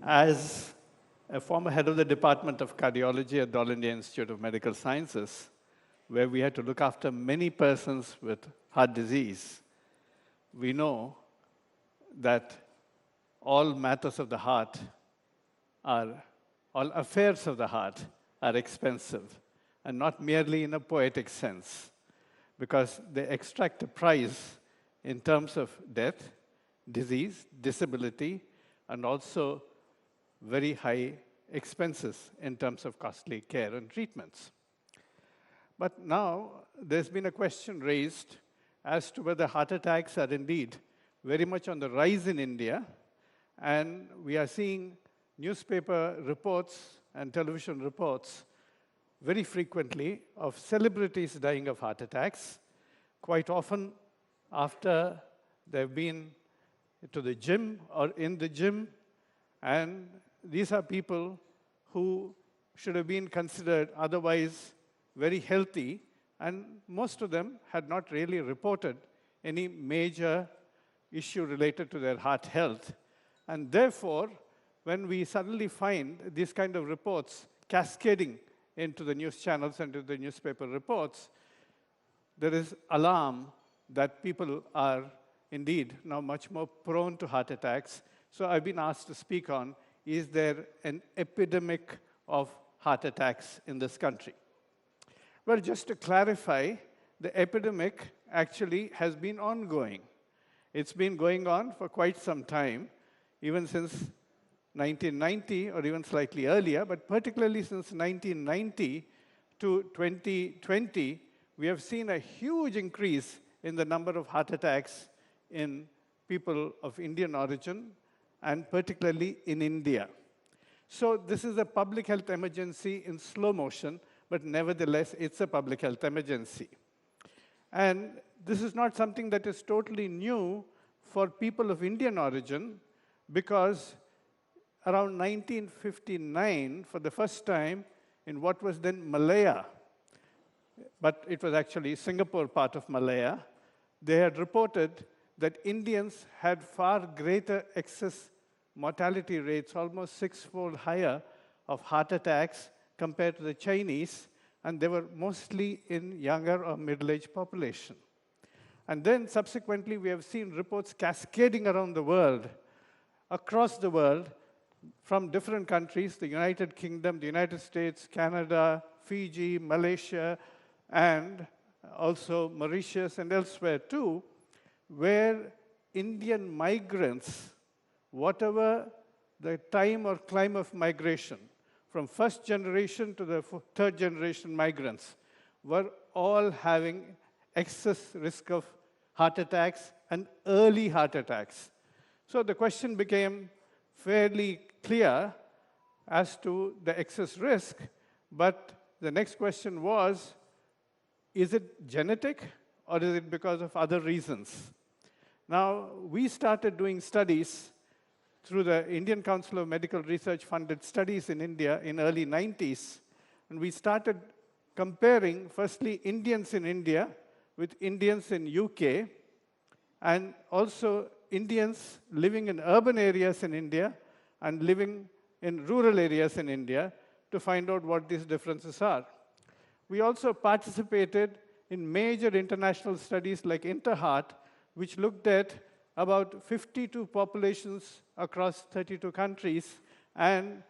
As a former head of the Department of Cardiology at the All India Institute of Medical Sciences, where we had to look after many persons with heart disease, we know that all matters of the heart all affairs of the heart are expensive, and not merely in a poetic sense, because they extract a price in terms of death, disease, disability, and also very high expenses in terms of costly care and treatments. But now there's been a question raised as to whether heart attacks are indeed very much on the rise in India, and we are seeing newspaper reports and television reports very frequently of celebrities dying of heart attacks, quite often after they've been to the gym or in the gym, and these are people who should have been considered otherwise very healthy, and most of them had not really reported any major issue related to their heart health. And therefore, when we suddenly find these kind of reports cascading into the news channels and to the newspaper reports, there is alarm that people are indeed now much more prone to heart attacks. So I've been asked to speak on, is there an epidemic of heart attacks in this country? Well, just to clarify, the epidemic actually has been ongoing. It's been going on for quite some time, even since 1990 or even slightly earlier, but particularly since 1990 to 2020, we have seen a huge increase in the number of heart attacks in people of Indian origin, and particularly in India. So this is a public health emergency in slow motion, but nevertheless, it's a public health emergency. And this is not something that is totally new for people of Indian origin, because around 1959, for the first time, in what was then Malaya, but it was actually Singapore part of Malaya, they had reported that Indians had far greater excess mortality rates, almost six-fold higher, of heart attacks compared to the Chinese, and they were mostly in younger or middle-aged population. And then subsequently, we have seen reports cascading around the world, across the world, from different countries, the United Kingdom, the United States, Canada, Fiji, Malaysia, and also Mauritius and elsewhere too, where Indian migrants, whatever the time or climb of migration, from first generation to the third generation migrants, were all having excess risk of heart attacks and early heart attacks. So the question became fairly clear as to the excess risk, but the next question was, is it genetic or is it because of other reasons? Now, we started doing studies through the Indian Council of Medical Research funded studies in India in early 90s, and we started comparing, firstly, Indians in India with Indians in UK, and also Indians living in urban areas in India and living in rural areas in India to find out what these differences are. We also participated in major international studies like InterHeart, which looked at about 52 populations across 32 countries, and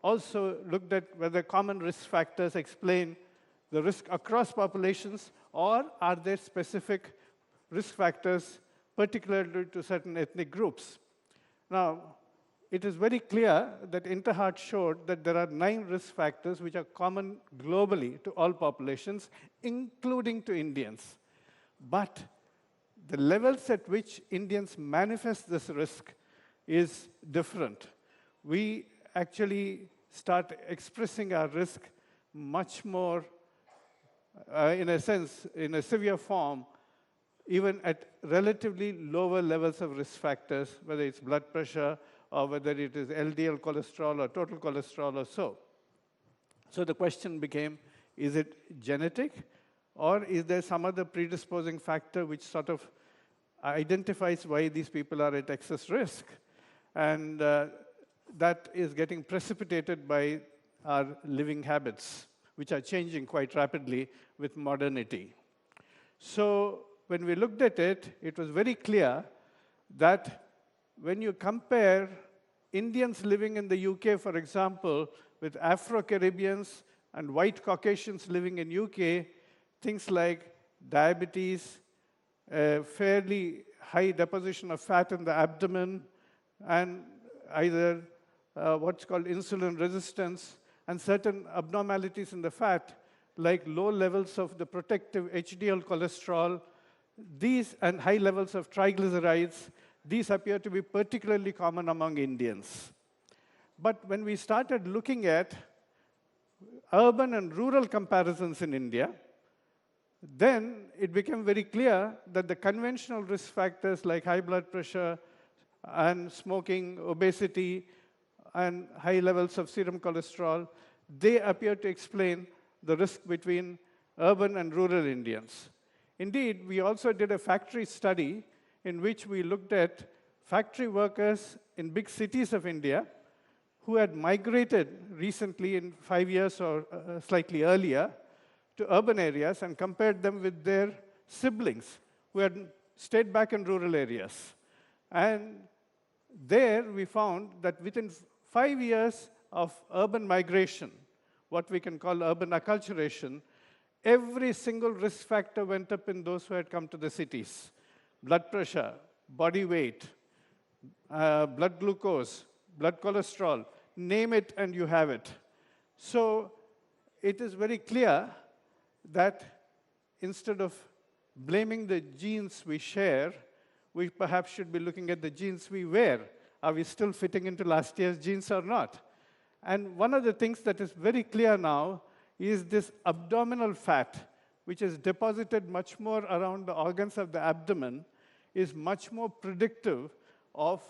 also looked at whether common risk factors explain the risk across populations, or are there specific risk factors particularly to certain ethnic groups. Now, it is very clear that InterHeart showed that there are 9 risk factors which are common globally to all populations, including to Indians. But the levels at which Indians manifest this risk is different. We actually start expressing our risk much more, in a sense, in a severe form, even at relatively lower levels of risk factors, whether it's blood pressure or whether it is LDL cholesterol or total cholesterol or so. So the question became, is it genetic, or is there some other predisposing factor which sort of identifies why these people are at excess risk? And that is getting precipitated by our living habits, which are changing quite rapidly with modernity. So when we looked at it, it was very clear that when you compare Indians living in the UK, for example, with Afro-Caribbeans and white Caucasians living in UK, things like diabetes, fairly high deposition of fat in the abdomen, and either what's called insulin resistance, and certain abnormalities in the fat, like low levels of the protective HDL cholesterol, these and high levels of triglycerides, these appear to be particularly common among Indians. But when we started looking at urban and rural comparisons in India, then it became very clear that the conventional risk factors like high blood pressure and smoking, obesity, and high levels of serum cholesterol, they appear to explain the risk between urban and rural Indians. Indeed, we also did a factory study in which we looked at factory workers in big cities of India who had migrated recently in 5 years or slightly earlier to urban areas and compared them with their siblings who had stayed back in rural areas. And there we found that within 5 years of urban migration, what we can call urban acculturation, every single risk factor went up in those who had come to the cities. Blood pressure, body weight, blood glucose, blood cholesterol, name it and you have it. So it is very clear that instead of blaming the genes we share, we perhaps should be looking at the genes we wear. Are we still fitting into last year's genes or not? And one of the things that is very clear now is this abdominal fat, which is deposited much more around the organs of the abdomen, is much more predictive of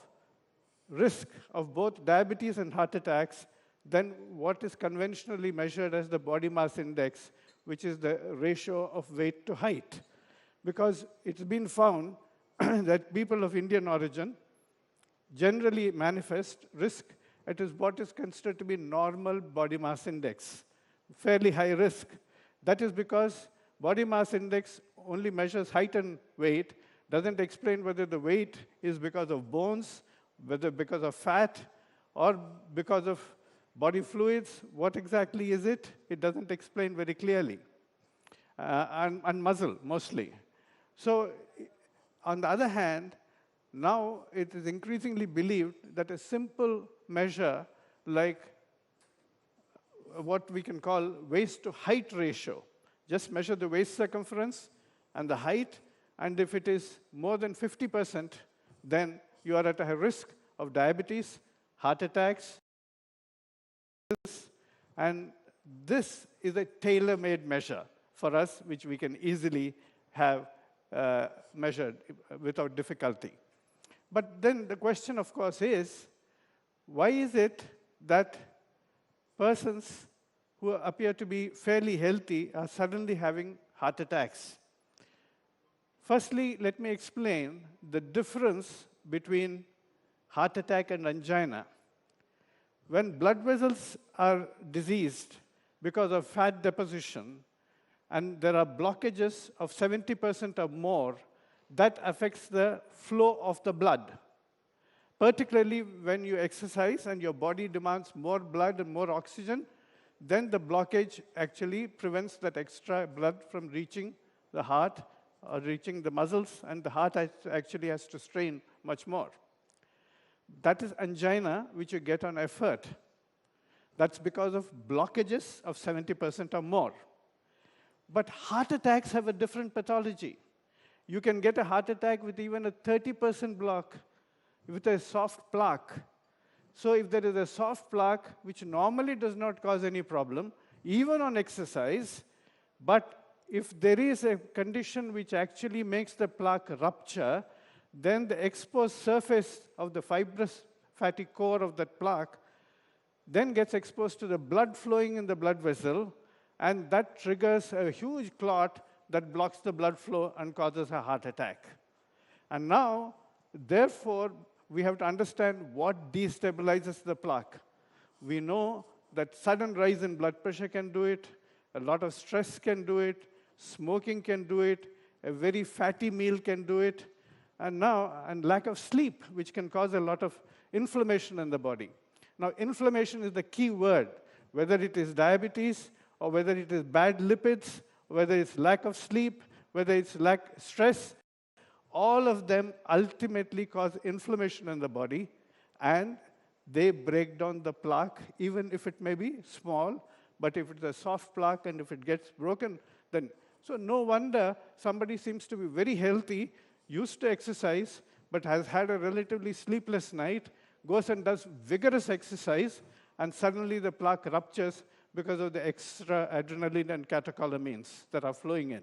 risk of both diabetes and heart attacks than what is conventionally measured as the body mass index, which is the ratio of weight to height. Because it's been found that people of Indian origin generally manifest risk at what is considered to be normal body mass index, fairly high risk. That is because body mass index only measures height and weight, doesn't explain whether the weight is because of bones, whether because of fat, or because of body fluids. What exactly is it? It doesn't explain very clearly. And muscle, mostly. So, on the other hand, now it is increasingly believed that a simple measure like what we can call waist to height ratio, just measure the waist circumference and the height, and if it is more than 50%, then you are at a high risk of diabetes, heart attacks, and this is a tailor-made measure for us, which we can easily have measured without difficulty. But then the question, of course, is, why is it that persons who appear to be fairly healthy are suddenly having heart attacks? Firstly, let me explain the difference between heart attack and angina. When blood vessels are diseased because of fat deposition, and there are blockages of 70% or more, that affects the flow of the blood. Particularly when you exercise and your body demands more blood and more oxygen, then the blockage actually prevents that extra blood from reaching the heart or reaching the muscles, and the heart actually has to strain much more. That is angina, which you get on effort. That's because of blockages of 70% or more. But heart attacks have a different pathology. You can get a heart attack with even a 30% block, with a soft plaque. So if there is a soft plaque, which normally does not cause any problem, even on exercise, but if there is a condition which actually makes the plaque rupture, then the exposed surface of the fibrous fatty core of that plaque then gets exposed to the blood flowing in the blood vessel, and that triggers a huge clot that blocks the blood flow and causes a heart attack. And now, therefore, we have to understand what destabilizes the plaque. We know that sudden rise in blood pressure can do it, a lot of stress can do it, smoking can do it, a very fatty meal can do it, and lack of sleep, which can cause a lot of inflammation in the body. Now, inflammation is the key word, whether it is diabetes, or whether it is bad lipids, whether it's lack of sleep, whether it's stress, all of them ultimately cause inflammation in the body, and they break down the plaque, even if it may be small, but if it's a soft plaque and if it gets broken, then, so no wonder somebody seems to be very healthy, used to exercise, but has had a relatively sleepless night, goes and does vigorous exercise, and suddenly the plaque ruptures because of the extra adrenaline and catecholamines that are flowing in.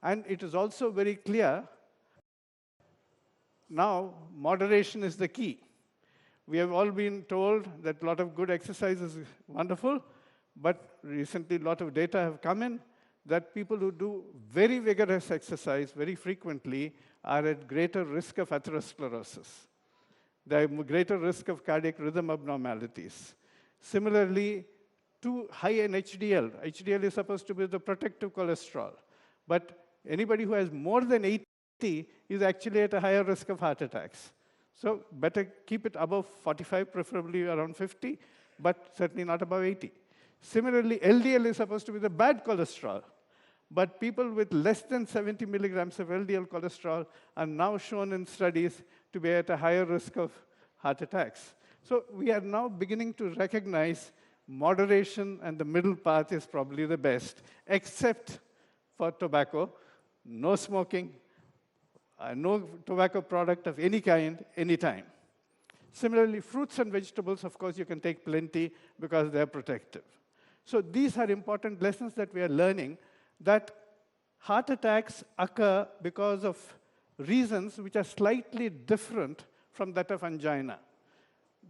And it is also very clear, now moderation is the key. We have all been told that a lot of good exercise is wonderful, but recently a lot of data have come in that people who do very vigorous exercise very frequently are at greater risk of atherosclerosis. They have greater risk of cardiac rhythm abnormalities. Similarly, too high in HDL. HDL is supposed to be the protective cholesterol. But anybody who has more than 80 is actually at a higher risk of heart attacks. So better keep it above 45, preferably around 50, but certainly not above 80. Similarly, LDL is supposed to be the bad cholesterol. But people with less than 70 milligrams of LDL cholesterol are now shown in studies to be at a higher risk of heart attacks. So we are now beginning to recognize moderation, and the middle path is probably the best, except for tobacco, no smoking, no tobacco product of any kind, anytime. Similarly, fruits and vegetables, of course, you can take plenty because they're protective. So these are important lessons that we are learning, that heart attacks occur because of reasons which are slightly different from that of angina.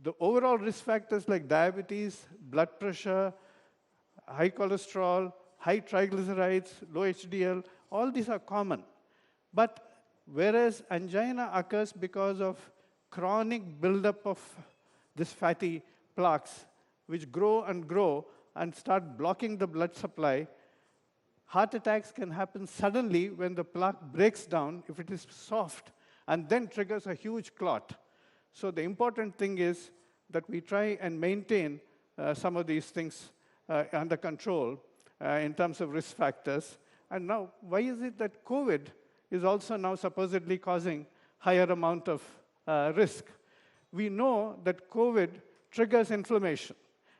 The overall risk factors like diabetes, blood pressure, high cholesterol, high triglycerides, low HDL, all these are common. But whereas angina occurs because of chronic buildup of these fatty plaques, which grow and start blocking the blood supply, heart attacks can happen suddenly when the plaque breaks down, if it is soft, and then triggers a huge clot. So the important thing is that we try and maintain some of these things under control in terms of risk factors. And now, why is it that COVID is also now supposedly causing higher amount of risk? We know that COVID triggers inflammation.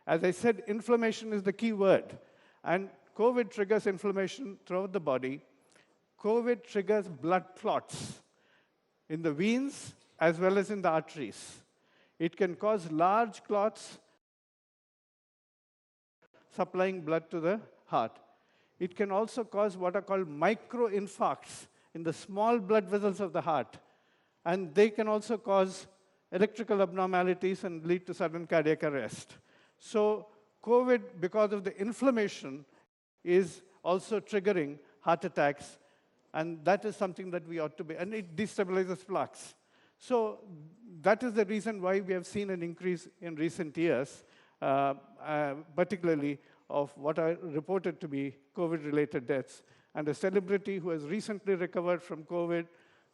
As I said, inflammation is the key word. And COVID triggers inflammation throughout the body. COVID triggers blood clots in the veins as well as in the arteries. It can cause large clots supplying blood to the heart. It can also cause what are called microinfarcts in the small blood vessels of the heart. And they can also cause electrical abnormalities and lead to sudden cardiac arrest. So COVID, because of the inflammation, is also triggering heart attacks. And that is something that we ought to be, and it destabilizes plaques. So that is the reason why we have seen an increase in recent years, particularly of what are reported to be COVID-related deaths. And a celebrity who has recently recovered from COVID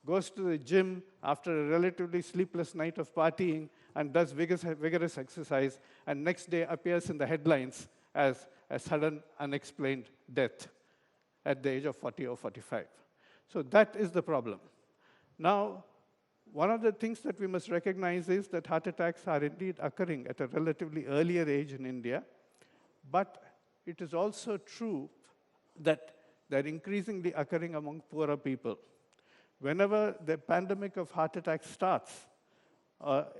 goes to the gym after a relatively sleepless night of partying and does vigorous exercise, and next day appears in the headlines as a sudden unexplained death at the age of 40 or 45. So that is the problem. Now, one of the things that we must recognize is that heart attacks are indeed occurring at a relatively earlier age in India, but it is also true that they're increasingly occurring among poorer people. Whenever the pandemic of heart attacks starts,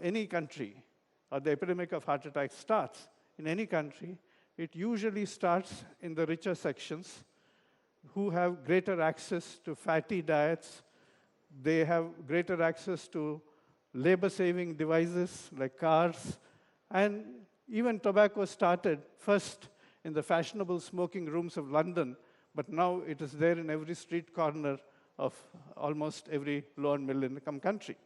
any country, or the epidemic of heart attacks starts in any country, it usually starts in the richer sections who have greater access to fatty diets. They have greater access to labor-saving devices like cars, and even tobacco started first in the fashionable smoking rooms of London, but now it is there in every street corner of almost every low and middle income country.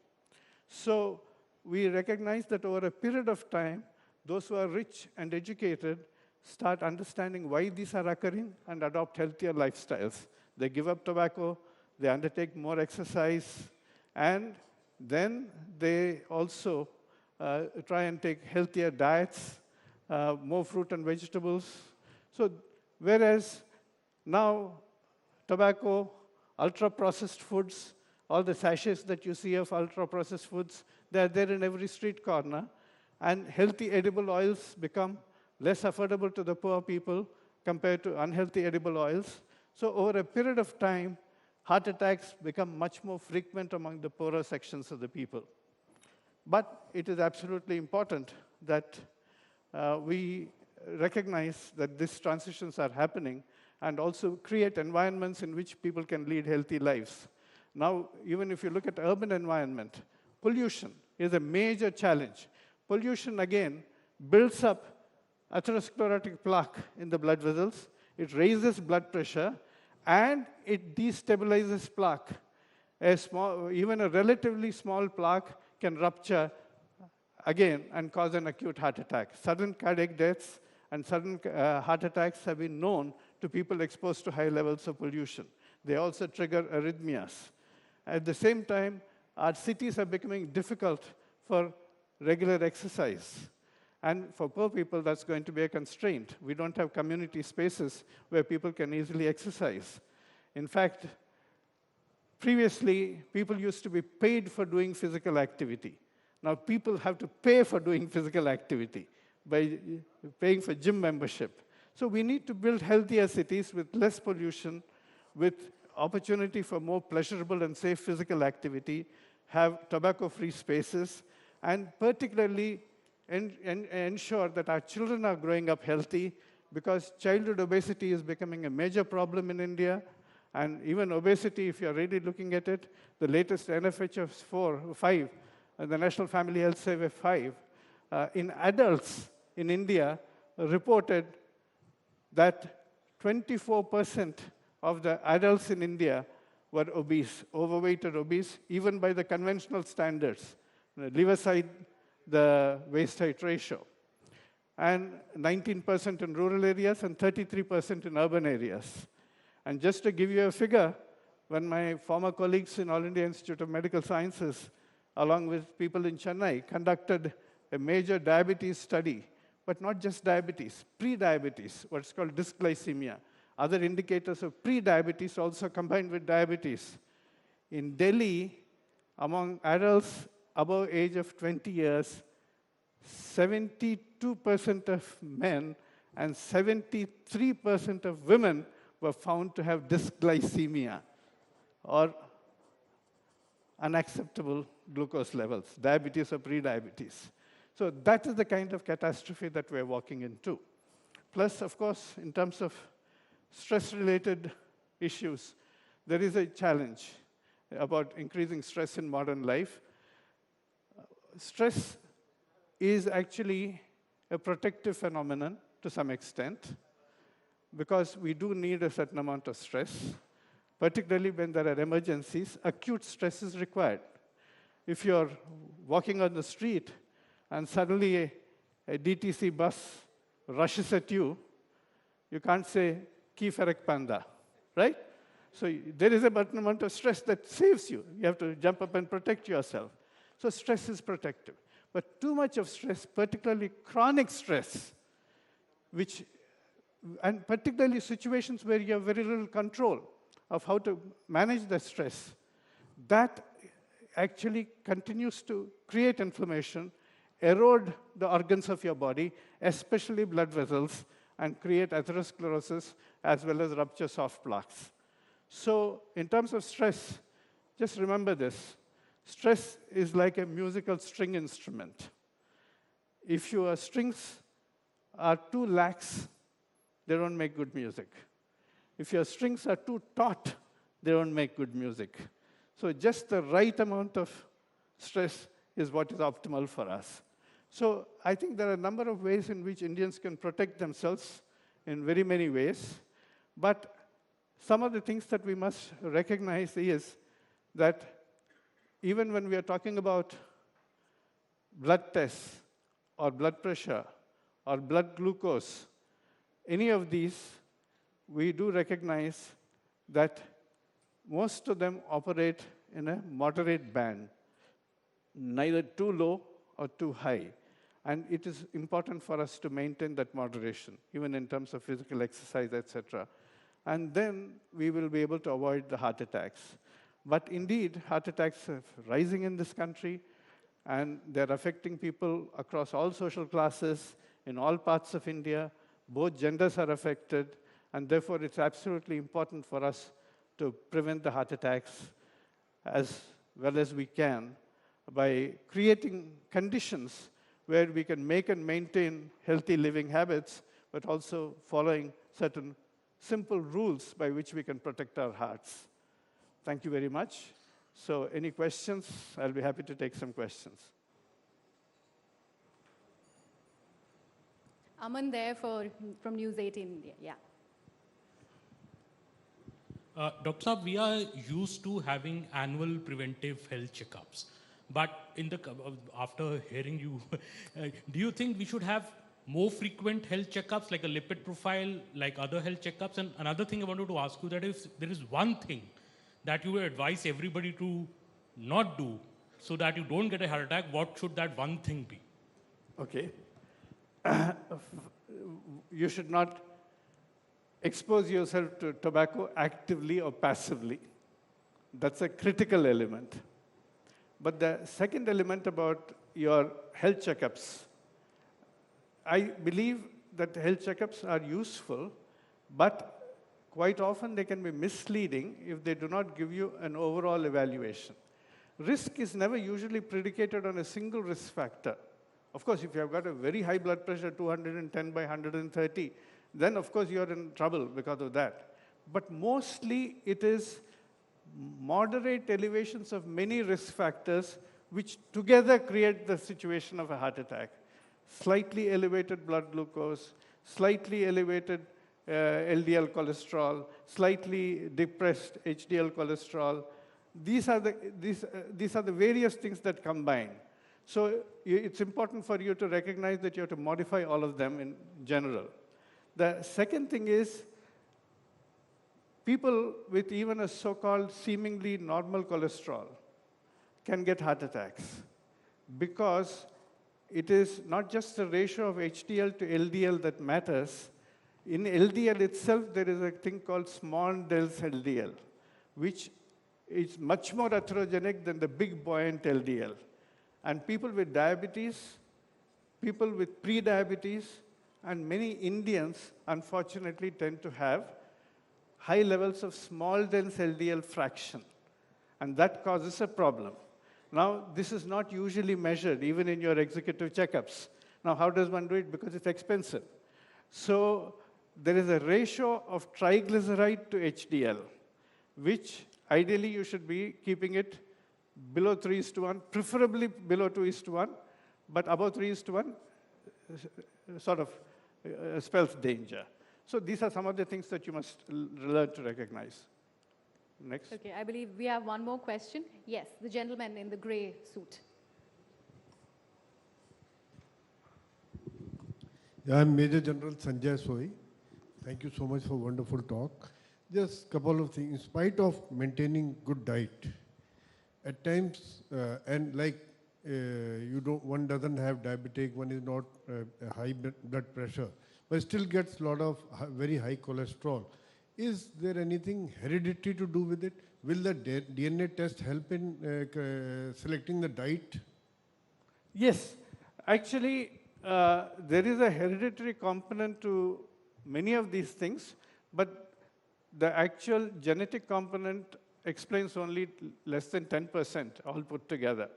So we recognize that over a period of time, those who are rich and educated start understanding why these are occurring and adopt healthier lifestyles. They give up tobacco, they undertake more exercise, and then they also try and take healthier diets, more fruit and vegetables. So whereas now tobacco, ultra-processed foods, all the sachets that you see of ultra-processed foods, they're there in every street corner, and healthy edible oils become less affordable to the poor people compared to unhealthy edible oils. So over a period of time, heart attacks become much more frequent among the poorer sections of the people. But it is absolutely important that we recognize that these transitions are happening and also create environments in which people can lead healthy lives. Now, even if you look at urban environment, pollution is a major challenge. Pollution, again, builds up atherosclerotic plaque in the blood vessels, it raises blood pressure, and it destabilizes plaque. Even a relatively small plaque can rupture again and cause an acute heart attack. Sudden cardiac deaths and sudden heart attacks have been known to people exposed to high levels of pollution. They also trigger arrhythmias. At the same time, our cities are becoming difficult for regular exercise. And for poor people, that's going to be a constraint. We don't have community spaces where people can easily exercise. In fact, previously, people used to be paid for doing physical activity. Now people have to pay for doing physical activity by paying for gym membership. So we need to build healthier cities with less pollution, with opportunity for more pleasurable and safe physical activity, have tobacco-free spaces, and particularly ensure that our children are growing up healthy, because childhood obesity is becoming a major problem in India. And even obesity, if you're really looking at it, the latest NFHS 5, the National Family Health Survey 5, in adults in India reported that 24% of the adults in India were obese, overweight or obese, even by the conventional standards. Leave aside the waist-height ratio. And 19% in rural areas and 33% in urban areas. And just to give you a figure, when my former colleagues in All India Institute of Medical Sciences, along with people in Chennai, conducted a major diabetes study, but not just diabetes, pre-diabetes, what's called dysglycemia, other indicators of pre-diabetes also combined with diabetes. In Delhi, among adults above age of 20 years, 72% of men and 73% of women were found to have dysglycemia, or unacceptable glucose levels, diabetes or pre-diabetes. So that is the kind of catastrophe that we're walking into. Plus, of course, in terms of stress-related issues, there is a challenge about increasing stress in modern life. Stress is actually a protective phenomenon to some extent, because we do need a certain amount of stress, particularly when there are emergencies. Acute stress is required. If you're walking on the street and suddenly a DTC bus rushes at you, you can't say, "Ki farak panda," right? So there is a certain amount of stress that saves you. You have to jump up and protect yourself. So stress is protective. But too much of stress, particularly chronic stress, and particularly situations where you have very little control of how to manage the stress, that actually continues to create inflammation, erode the organs of your body, especially blood vessels, and create atherosclerosis as well as rupture soft plaques. So in terms of stress, just remember this. Stress is like a musical string instrument. If your strings are too lax, they don't make good music. If your strings are too taut, they don't make good music. So just the right amount of stress is what is optimal for us. So I think there are a number of ways in which Indians can protect themselves in very many ways. But some of the things that we must recognize is that even when we are talking about blood tests or blood pressure or blood glucose, any of these, we do recognize that most of them operate in a moderate band, neither too low or too high. And it is important for us to maintain that moderation, even in terms of physical exercise, etc. And then we will be able to avoid the heart attacks. But indeed, heart attacks are rising in this country, and they're affecting people across all social classes, in all parts of India. Both genders are affected, and therefore it's absolutely important for us to prevent the heart attacks as well as we can by creating conditions where we can make and maintain healthy living habits, but also following certain simple rules by which we can protect our hearts. Thank you very much. So any questions? I'll be happy to take some questions. Aman there from News18 India. Yeah. Dr. Saab, we are used to having annual preventive health checkups. But after hearing you, do you think we should have more frequent health checkups, like a lipid profile, like other health checkups? And another thing I wanted to ask you, that if there is one thing that you would advise everybody to not do so that you don't get a heart attack, what should that one thing be? Okay. You should not expose yourself to tobacco actively or passively. That's a critical element. But the second element about your health checkups, I believe that health checkups are useful, but quite often they can be misleading if they do not give you an overall evaluation. Risk is never usually predicated on a single risk factor. Of course, if you have got a very high blood pressure, 210 by 130, then of course you're in trouble because of that. But mostly it is moderate elevations of many risk factors which together create the situation of a heart attack. Slightly elevated blood glucose, slightly elevated LDL cholesterol, slightly depressed HDL cholesterol. These are the various things that combine. So it's important for you to recognize that you have to modify all of them in general. The second thing is, people with even a so-called seemingly normal cholesterol can get heart attacks because it is not just the ratio of HDL to LDL that matters. In LDL itself, there is a thing called small dense LDL, which is much more atherogenic than the big buoyant LDL. And people with diabetes, people with pre-diabetes, and many Indians, unfortunately, tend to have high levels of small dense LDL fraction. And that causes a problem. Now, this is not usually measured, even in your executive checkups. Now, how does one do it? Because it's expensive. So there is a ratio of triglyceride to HDL, which ideally you should be keeping it below 3:1, preferably below 2:1, but above 3:1 sort of spells danger. So these are some of the things that you must learn to recognize. Next. Okay, I believe we have one more question. Yes, the gentleman in the gray suit. Yeah, I'm Major General Sanjay Sohi. Thank you so much for wonderful talk. Just a couple of things. In spite of maintaining good diet, at times, and like one doesn't have diabetic, one is not high blood pressure, but still gets a lot of very high cholesterol. Is there anything hereditary to do with it? Will the DNA test help in selecting the diet? Yes. Actually, there is a hereditary component to many of these things, but the actual genetic component explains only less than 10%, all put together.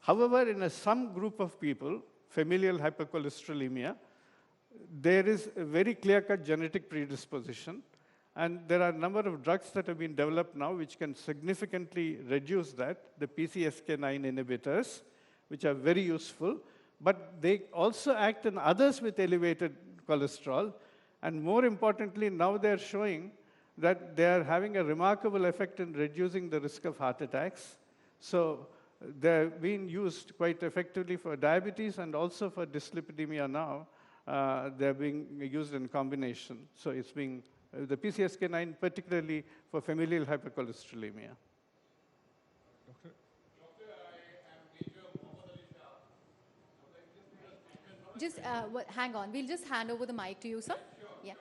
However, in some group of people, familial hypercholesterolemia, there is a very clear-cut genetic predisposition. And there are a number of drugs that have been developed now which can significantly reduce that, the PCSK9 inhibitors, which are very useful. But they also act in others with elevated cholesterol. And more importantly, now they're showing that they are having a remarkable effect in reducing the risk of heart attacks. So They're being used quite effectively for diabetes and also for dyslipidemia now. They're being used in combination. So it's being, the PCSK9 particularly for familial hypercholesterolemia. Just hang on. We'll just hand over the mic to you, sir. Yeah.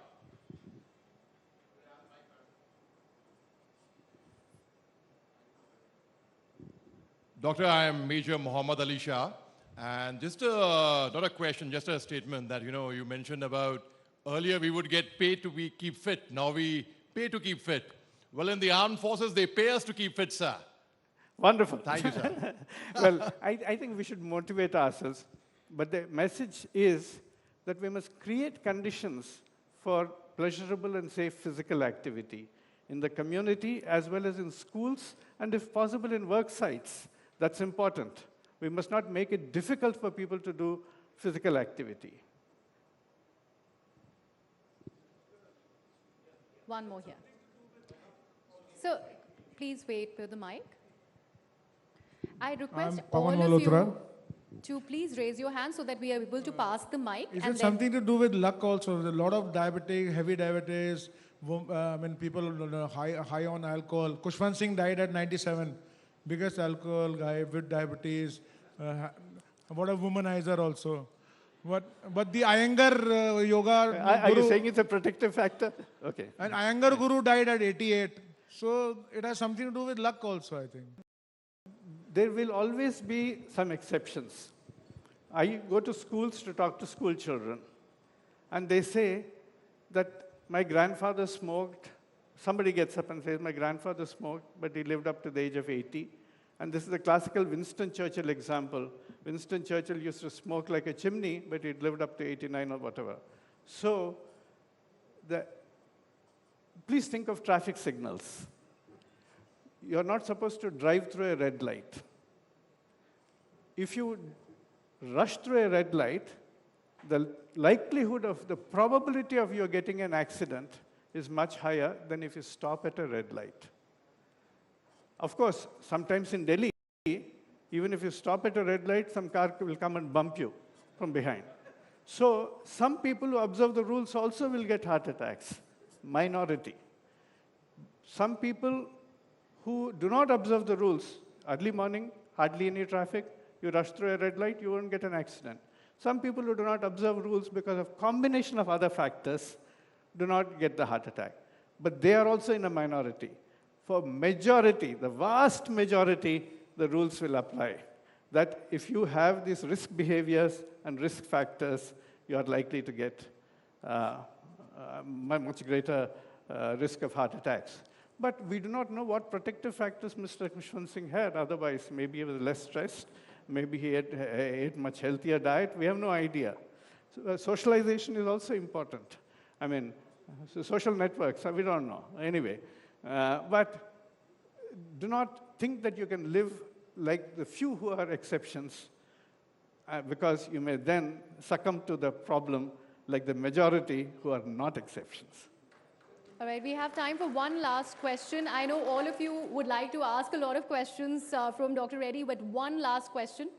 Doctor, I am Major Muhammad Ali Shah. And just not a question, just a statement that, you mentioned about earlier we would get paid to keep fit. Now we pay to keep fit. Well, in the armed forces, they pay us to keep fit, sir. Wonderful. Thank you, sir. Well, I think we should motivate ourselves. But the message is that we must create conditions for pleasurable and safe physical activity in the community as well as in schools and, if possible, in work sites. That's important. We must not make it difficult for people to do physical activity. One more here. So please wait for the mic. I request all of you to please raise your hand so that we are able to pass the mic. Is it something to do with luck also? There's a lot of diabetic, heavy diabetes, people high on alcohol. Kushwant Singh died at 97. Biggest alcohol guy with diabetes. What a womanizer also. But the Iyengar yoga Are guru, you saying it's a protective factor? Okay. and Iyengar guru died at 88. So it has something to do with luck also, I think. There will always be some exceptions. I go to schools to talk to school children, and they say that my grandfather smoked. Somebody gets up and says, my grandfather smoked, but he lived up to the age of 80. And this is the classical Winston Churchill example. Winston Churchill used to smoke like a chimney, but he'd lived up to 89 or whatever. So please think of traffic signals. You're not supposed to drive through a red light. If you rush through a red light, the likelihood of the probability of you getting an accident is much higher than if you stop at a red light. Of course, sometimes in Delhi, even if you stop at a red light, some car will come and bump you from behind. So some people who observe the rules also will get heart attacks, minority. Some people who do not observe the rules, early morning, hardly any traffic, you rush through a red light, you won't get an accident. Some people who do not observe rules because of combination of other factors do not get the heart attack. But they are also in a minority. For majority, the vast majority, the rules will apply. That if you have these risk behaviors and risk factors, you are likely to get much greater risk of heart attacks. But we do not know what protective factors Mr. Kushwant Singh had. Otherwise, maybe he was less stressed. Maybe he ate much healthier diet. We have no idea. So, socialization is also important. I mean, social networks, we don't know. Anyway, but do not think that you can live like the few who are exceptions, because you may then succumb to the problem like the majority who are not exceptions. All right, we have time for one last question. I know all of you would like to ask a lot of questions from Dr. Reddy, but one last question.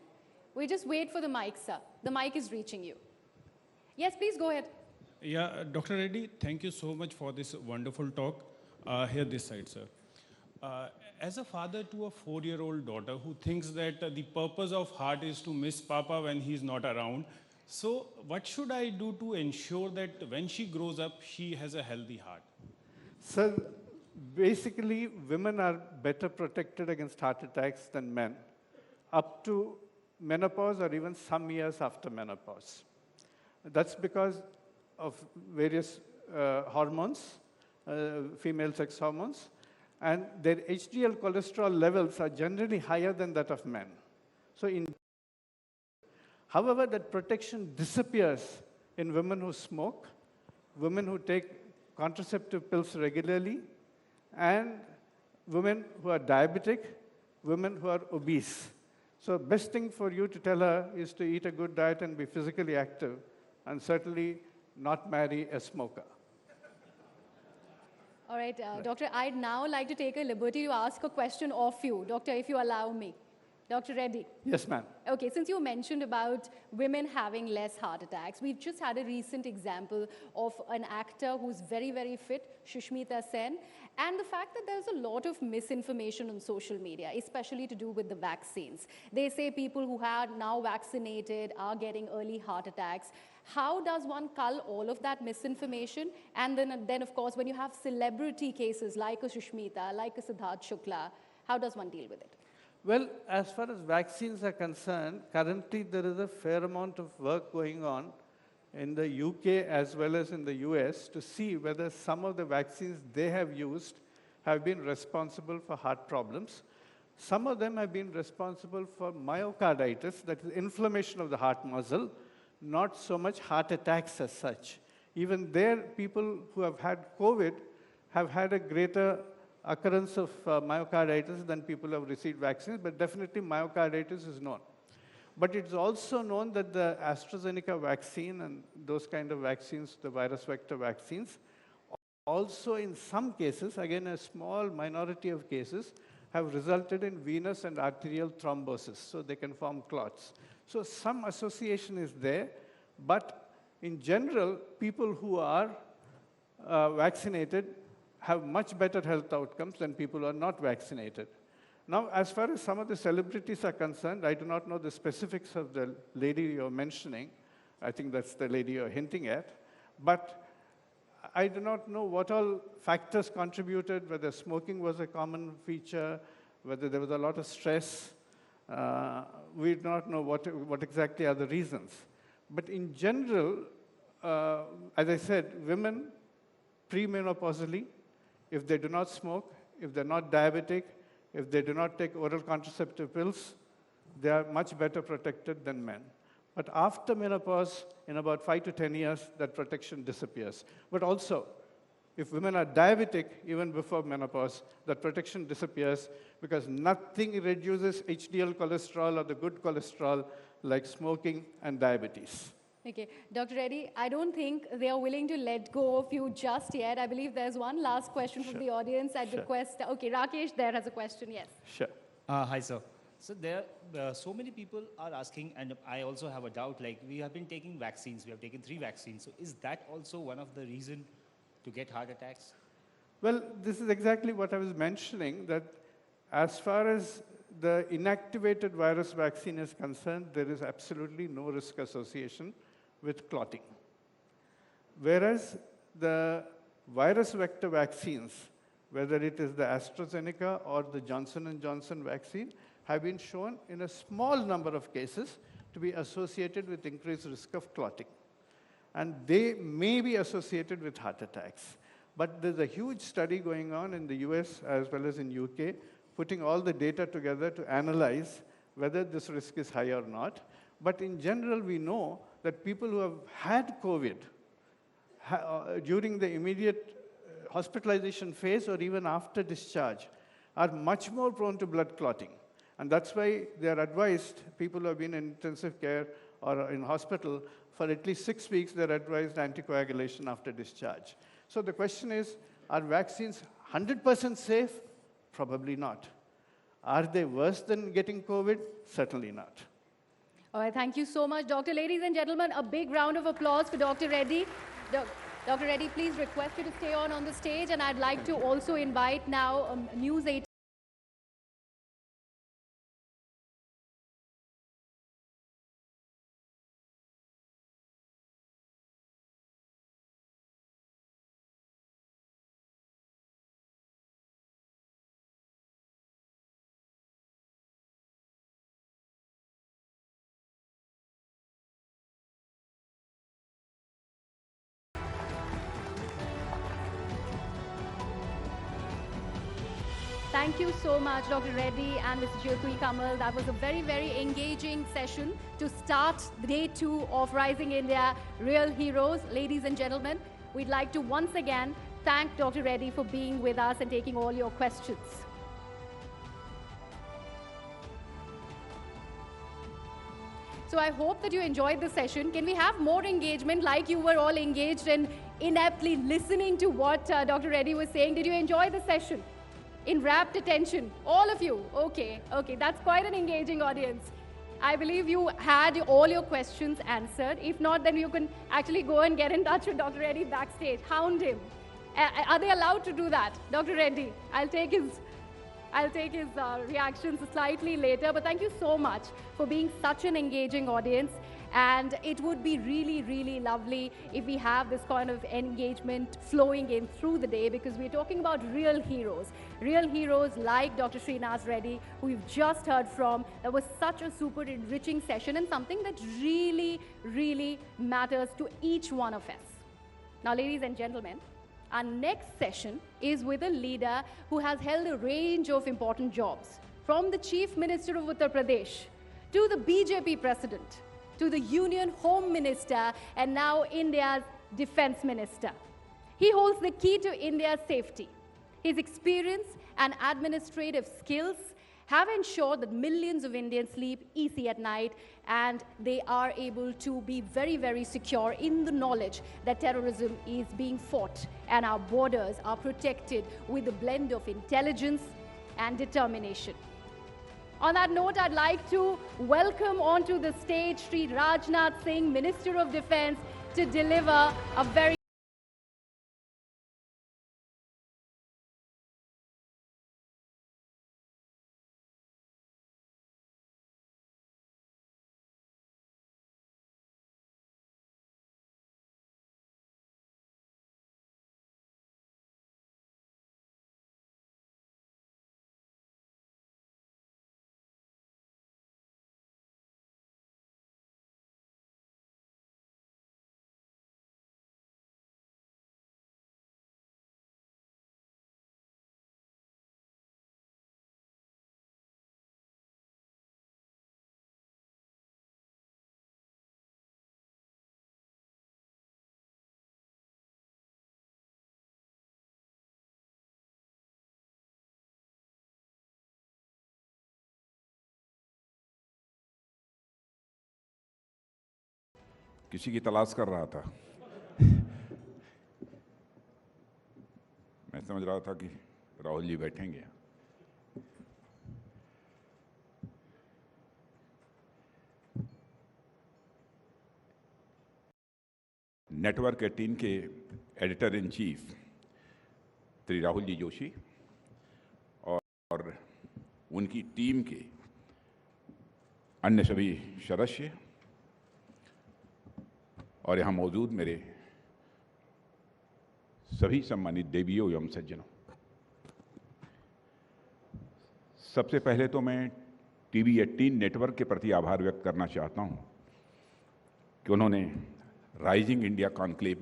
We just wait for the mic, sir. The mic is reaching you. Yes, please go ahead. Yeah, Dr. Reddy, thank you so much for this wonderful talk. Here this side, sir. As a father to a 4-year-old daughter who thinks that the purpose of heart is to miss Papa when he's not around, so what should I do to ensure that when she grows up, she has a healthy heart? So basically, women are better protected against heart attacks than men, up to menopause or even some years after menopause. That's because of various hormones, female sex hormones, and their HDL cholesterol levels are generally higher than that of men. So however, that protection disappears in women who smoke, women who take contraceptive pills regularly, and women who are diabetic, women who are obese. So best thing for you to tell her is to eat a good diet and be physically active, and certainly not marry a smoker. All right, Doctor, I'd now like to take a liberty to ask a question of you. Doctor, if you allow me. Dr. Reddy. Yes, ma'am. Okay, since you mentioned about women having less heart attacks, we've just had a recent example of an actor who's very, very fit, Shushmita Sen, and the fact that there's a lot of misinformation on social media, especially to do with the vaccines. They say people who are now vaccinated are getting early heart attacks. How does one cull all of that misinformation? And then of course, when you have celebrity cases like a Shushmita, like a Siddharth Shukla, how does one deal with it? Well, as far as vaccines are concerned, currently there is a fair amount of work going on in the UK as well as in the US to see whether some of the vaccines they have used have been responsible for heart problems. Some of them have been responsible for myocarditis, that is inflammation of the heart muscle, not so much heart attacks as such. Even there, people who have had COVID have had a greater occurrence of myocarditis than people who have received vaccines, but definitely myocarditis is known. But it's also known that the AstraZeneca vaccine and those kind of vaccines, the virus vector vaccines, also in some cases, again a small minority of cases, have resulted in venous and arterial thrombosis, so they can form clots. So some association is there, but in general, people who are vaccinated have much better health outcomes than people who are not vaccinated. Now, as far as some of the celebrities are concerned, I do not know the specifics of the lady you're mentioning. I think that's the lady you're hinting at. But I do not know what all factors contributed, whether smoking was a common feature, whether there was a lot of stress. We do not know what exactly are the reasons. But in general, as I said, women premenopausally, if they do not smoke, if they're not diabetic, if they do not take oral contraceptive pills, they are much better protected than men. But after menopause, in about 5 to 10 years, that protection disappears. But also, if women are diabetic, even before menopause, that protection disappears because nothing reduces HDL cholesterol or the good cholesterol like smoking and diabetes. Okay, Dr. Reddy, I don't think they are willing to let go of you just yet. I believe there's one last question from the audience. I'd request, okay, Rakesh there has a question, yes. Sure. Hi, sir. So there, so many people are asking, and I also have a doubt, like we have been taking vaccines, we have taken 3 vaccines. So is that also one of the reason to get heart attacks? Well, this is exactly what I was mentioning, that as far as the inactivated virus vaccine is concerned, there is absolutely no risk association with clotting. Whereas the virus vector vaccines, whether it is the AstraZeneca or the Johnson & Johnson vaccine, have been shown in a small number of cases to be associated with increased risk of clotting. And they may be associated with heart attacks. But there's a huge study going on in the US as well as in UK, putting all the data together to analyze whether this risk is high or not. But in general, we know that people who have had COVID during the immediate hospitalization phase or even after discharge are much more prone to blood clotting. And that's why they are advised, people who have been in intensive care or in hospital, for at least 6 weeks, they're advised anticoagulation after discharge. So the question is, are vaccines 100% safe? Probably not. Are they worse than getting COVID? Certainly not. All right, thank you so much, Doctor. Ladies and gentlemen, a big round of applause for Dr. Reddy. Dr. Reddy, please request you to stay on the stage, and I'd like to also invite now News18. Thank you so much, Dr. Reddy and Mr. Jyoti Kamal. That was a very, very engaging session to start day 2 of Rising India Real Heroes. Ladies and gentlemen, we'd like to once again thank Dr. Reddy for being with us and taking all your questions. So I hope that you enjoyed the session. Can we have more engagement like you were all engaged and ineptly listening to what Dr. Reddy was saying? Did you enjoy the session? in rapt attention. All of you. Okay, okay. That's quite an engaging audience. I believe you had all your questions answered. If not, then you can actually go and get in touch with Dr. Reddy backstage. Hound him. Are they allowed to do that? Dr. Reddy, I'll take his reactions slightly later, but thank you so much for being such an engaging audience. And it would be really, really lovely if we have this kind of engagement flowing in through the day, because we're talking about real heroes like Dr. Srinath Reddy, who you've just heard from. That was such a super enriching session and something that really, really matters to each one of us. Now, ladies and gentlemen, our next session is with a leader who has held a range of important jobs, from the Chief Minister of Uttar Pradesh to the BJP President, to the Union Home Minister, and now India's Defense Minister. He holds the key to India's safety. His experience and administrative skills have ensured that millions of Indians sleep easy at night, and they are able to be very, very secure in the knowledge that terrorism is being fought and our borders are protected with a blend of intelligence and determination. On that note, I'd like to welcome onto the stage Sri Rajnath Singh, Minister of Defense, to deliver a very किसी की तलाश कर रहा था। मैं समझ रहा था कि राहुल जी बैठेंगे। नेटवर्क 18 के editor in chief Shri Rahul ji Joshi और उनकी टीम के अन्य सभी सदस्य और यहाँ मौजूद मेरे सभी सम्मानित देवियों एवं सज्जनों, सबसे पहले तो मैं टीवी 18 नेटवर्क के प्रति आभार व्यक्त करना चाहता हूँ कि उन्होंने राइजिंग इंडिया कॉन्क्लेव